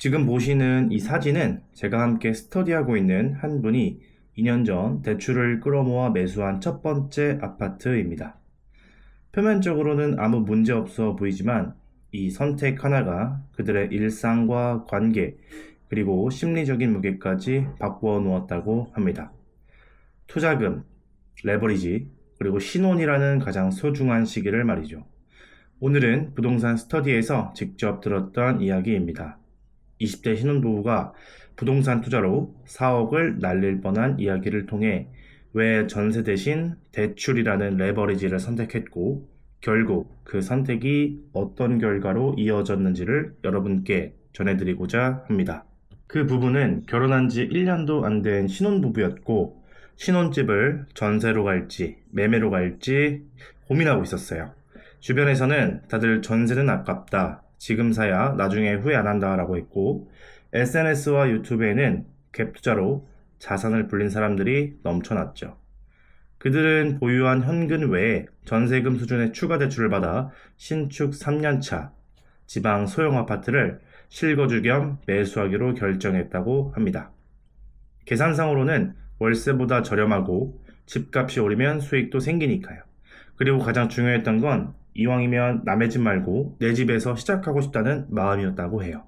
지금 보시는 이 사진은 제가 함께 스터디하고 있는 한 분이 2년 전 대출을 끌어모아 매수한 첫 번째 아파트입니다. 표면적으로는 아무 문제 없어 보이지만 이 선택 하나가 그들의 일상과 관계 그리고 심리적인 무게까지 바꾸어 놓았다고 합니다. 투자금, 레버리지, 그리고 신혼이라는 가장 소중한 시기를 말이죠. 오늘은 부동산 스터디에서 직접 들었던 이야기입니다. 20대 신혼부부가 부동산 투자로 4억을 날릴 뻔한 이야기를 통해 왜 전세 대신 대출이라는 레버리지를 선택했고 결국 그 선택이 어떤 결과로 이어졌는지를 여러분께 전해드리고자 합니다. 그 부부는 결혼한 지 1년도 안 된 신혼부부였고 신혼집을 전세로 갈지 매매로 갈지 고민하고 있었어요. 주변에서는 다들 전세는 아깝다, 지금 사야 나중에 후회 안 한다 라고 했고 SNS와 유튜브에는 갭 투자로 자산을 불린 사람들이 넘쳐났죠. 그들은 보유한 현금 외에 전세금 수준의 추가 대출을 받아 신축 3년차 지방 소형 아파트를 실거주 겸 매수하기로 결정했다고 합니다. 계산상으로는 월세보다 저렴하고 집값이 오르면 수익도 생기니까요. 그리고 가장 중요했던 건 이왕이면 남의 집 말고 내 집에서 시작하고 싶다는 마음이었다고 해요.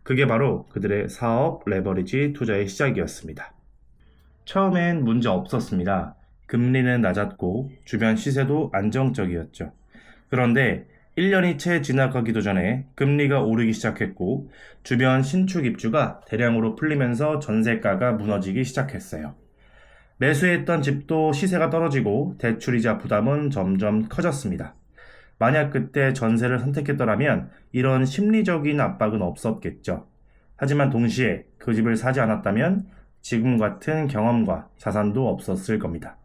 그게 바로 그들의 사업 레버리지 투자의 시작이었습니다. 처음엔 문제 없었습니다. 금리는 낮았고 주변 시세도 안정적이었죠. 그런데 1년이 채 지나가기도 전에 금리가 오르기 시작했고 주변 신축 입주가 대량으로 풀리면서 전세가가 무너지기 시작했어요. 매수했던 집도 시세가 떨어지고 대출이자 부담은 점점 커졌습니다. 만약 그때 전세를 선택했더라면 이런 심리적인 압박은 없었겠죠. 하지만 동시에 그 집을 사지 않았다면 지금 같은 경험과 자산도 없었을 겁니다.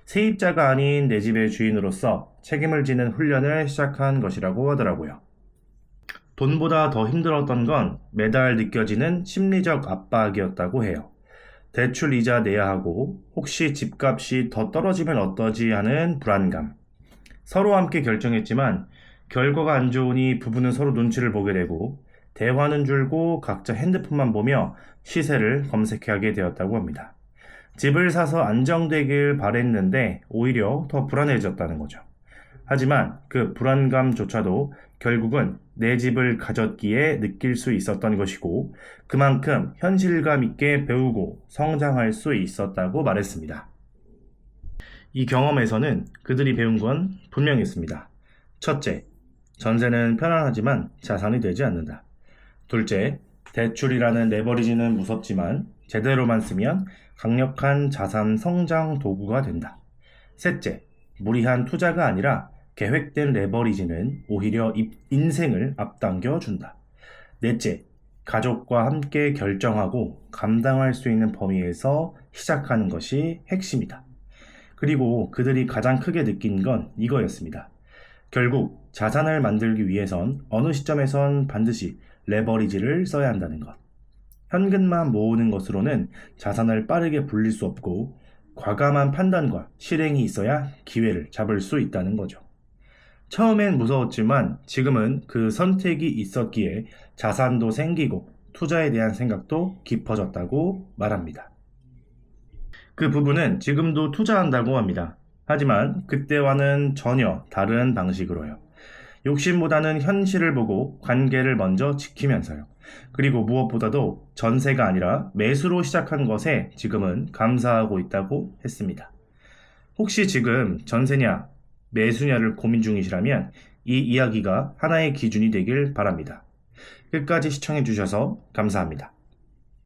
세입자가 아닌 내 집의 주인으로서 책임을 지는 훈련을 시작한 것이라고 하더라고요. 돈보다 더 힘들었던 건 매달 느껴지는 심리적 압박이었다고 해요. 대출 이자 내야 하고 혹시 집값이 더 떨어지면 어떠지 하는 불안감. 서로 함께 결정했지만 결과가 안 좋으니 부부는 서로 눈치를 보게 되고 대화는 줄고 각자 핸드폰만 보며 시세를 검색하게 되었다고 합니다. 집을 사서 안정되길 바랬는데 오히려 더 불안해졌다는 거죠. 하지만 그 불안감조차도 결국은 내 집을 가졌기에 느낄 수 있었던 것이고 그만큼 현실감 있게 배우고 성장할 수 있었다고 말했습니다. 이 경험에서는 그들이 배운 건 분명했습니다. 첫째, 전세는 편안하지만 자산이 되지 않는다. 둘째, 대출이라는 레버리지는 무섭지만 제대로만 쓰면 강력한 자산 성장 도구가 된다. 셋째, 무리한 투자가 아니라 계획된 레버리지는 오히려 인생을 앞당겨 준다. 넷째, 가족과 함께 결정하고 감당할 수 있는 범위에서 시작하는 것이 핵심이다. 그리고 그들이 가장 크게 느낀 건 이거였습니다. 결국 자산을 만들기 위해선 어느 시점에선 반드시 레버리지를 써야 한다는 것. 현금만 모으는 것으로는 자산을 빠르게 불릴 수 없고 과감한 판단과 실행이 있어야 기회를 잡을 수 있다는 거죠. 처음엔 무서웠지만 지금은 그 선택이 있었기에 자산도 생기고 투자에 대한 생각도 깊어졌다고 말합니다. 그 부부는 지금도 투자한다고 합니다. 하지만 그때와는 전혀 다른 방식으로요. 욕심보다는 현실을 보고 관계를 먼저 지키면서요. 그리고 무엇보다도 전세가 아니라 매수로 시작한 것에 지금은 감사하고 있다고 했습니다. 혹시 지금 전세냐, 매수냐를 고민 중이시라면 이 이야기가 하나의 기준이 되길 바랍니다. 끝까지 시청해 주셔서 감사합니다.